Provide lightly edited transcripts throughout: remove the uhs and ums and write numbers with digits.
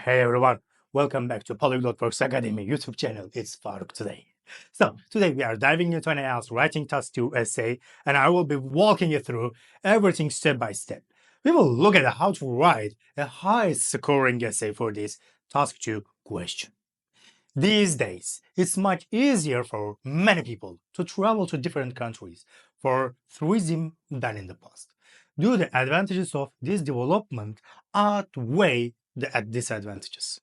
Hey everyone, welcome back to Polyglot Works Academy YouTube channel. It's Faruk today. So today we are diving into an IELTS Writing Task 2 essay, and I will be walking you through everything step by step. We will look at how to write a high scoring essay for this Task 2 question. These days, it's much easier for many people to travel to different countries for tourism than in the past. Do the advantages of this development outweigh the disadvantages?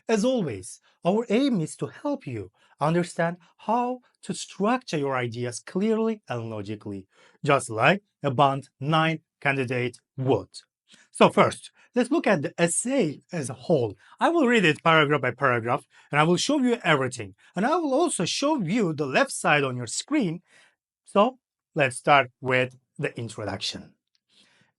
As always, our aim is to help you understand how to structure your ideas clearly and logically, just like a Band 9 candidate would. So first, let's look at the essay as a whole. I will read it paragraph by paragraph, and I will show you everything. And I will also show you the left side on your screen. So let's start with the introduction.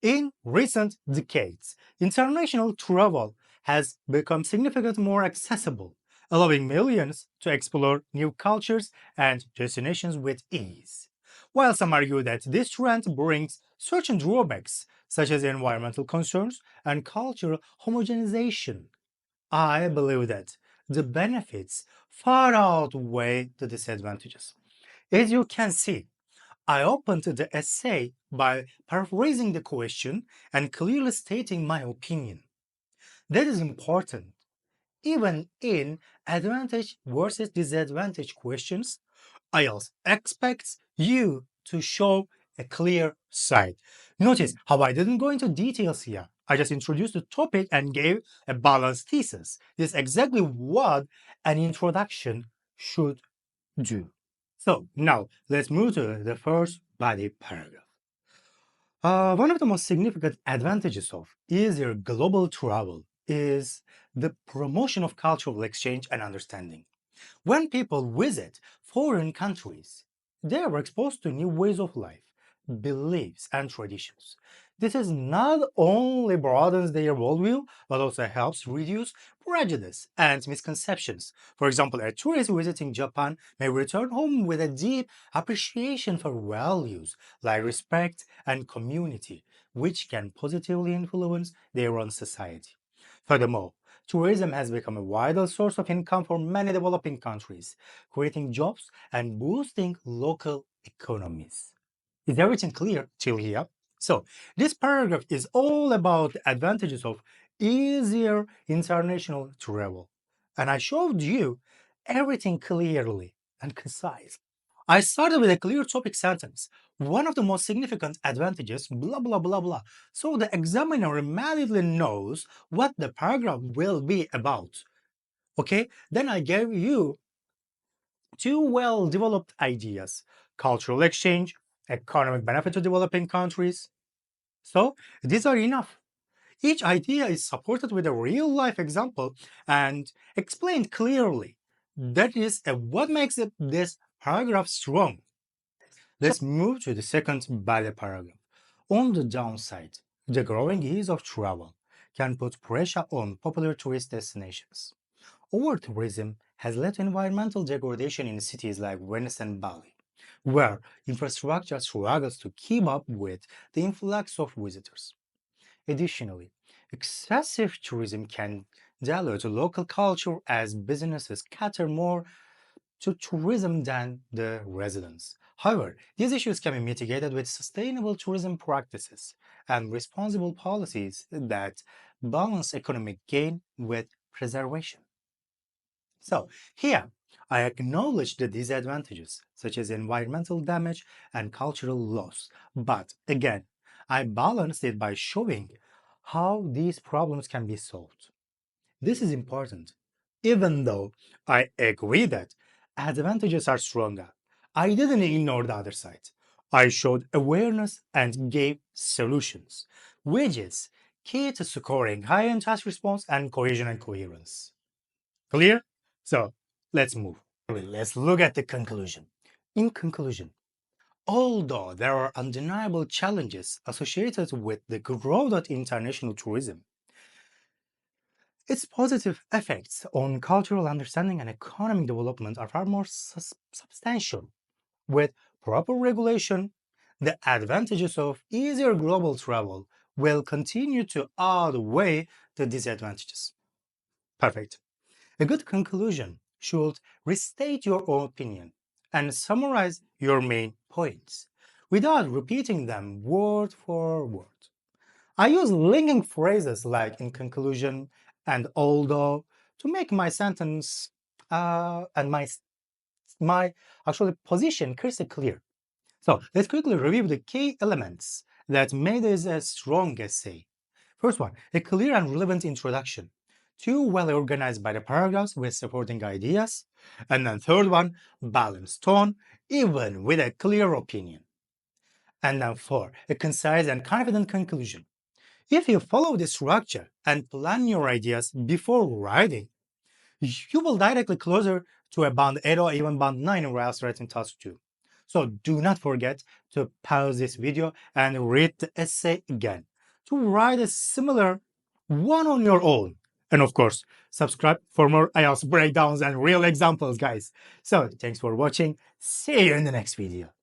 In recent decades, international travel has become significantly more accessible, allowing millions to explore new cultures and destinations with ease. While some argue that this trend brings certain drawbacks, such as environmental concerns and cultural homogenization, I believe that the benefits far outweigh the disadvantages. As you can see, I opened the essay by paraphrasing the question and clearly stating my opinion. That is important. Even in advantage versus disadvantage questions, IELTS expects you to show a clear side. Notice how I didn't go into details here. I just introduced the topic and gave a balanced thesis. This is exactly what an introduction should do. So now let's move to the first body paragraph. One of the most significant advantages of easier global travel is the promotion of cultural exchange and understanding. When people visit foreign countries, they are exposed to new ways of life, beliefs, and traditions. This is not only broadens their worldview, but also helps reduce prejudice and misconceptions. For example, a tourist visiting Japan may return home with a deep appreciation for values like respect and community, which can positively influence their own society. Furthermore, tourism has become a vital source of income for many developing countries, creating jobs and boosting local economies. Is everything clear till here? So, this paragraph is all about the advantages of easier international travel. And I showed you everything clearly and concise. I started with a clear topic sentence. One of the most significant advantages, blah, blah, blah, blah. So the examiner immediately knows what the paragraph will be about. Okay? Then I gave you two well-developed ideas: cultural exchange, economic benefit to developing countries. So these are enough. Each idea is supported with a real-life example and explained clearly. That is what makes this paragraph strong. Let's move to the second body paragraph. On the downside, the growing ease of travel can put pressure on popular tourist destinations. Over-tourism has led to environmental degradation in cities like Venice and Bali, where infrastructure struggles to keep up with the influx of visitors. Additionally, excessive tourism can dilute local culture as businesses cater more to tourism than the residents. However, these issues can be mitigated with sustainable tourism practices and responsible policies that balance economic gain with preservation. So, here, I acknowledge the disadvantages, such as environmental damage and cultural loss. But again, I balanced it by showing how these problems can be solved. This is important. Even though I agree that advantages are stronger, I didn't ignore the other side. I showed awareness and gave solutions, which is key to scoring high in task response and cohesion and coherence. Clear? So let's move. Let's look at the conclusion. In conclusion, although there are undeniable challenges associated with the growth of international tourism, its positive effects on cultural understanding and economic development are far more substantial. With proper regulation, the advantages of easier global travel will continue to outweigh the disadvantages. Perfect. A good conclusion should restate your own opinion and summarize your main points without repeating them word for word. I use linking phrases like in conclusion and although to make my sentence and my actually position crystal clear. So let's quickly review the key elements that made this a strong essay. First one, a clear and relevant introduction. Two, well organized by the paragraphs with supporting ideas. And then third one, balanced tone, even with a clear opinion. And then four, a concise and confident conclusion. If you follow this structure and plan your ideas before writing, you will directly closer to a band 8 or even band 9 in IELTS Writing Task 2. So do not forget to pause this video and read the essay again to write a similar one on your own. And of course, subscribe for more IELTS breakdowns and real examples, guys. So thanks for watching. See you in the next video.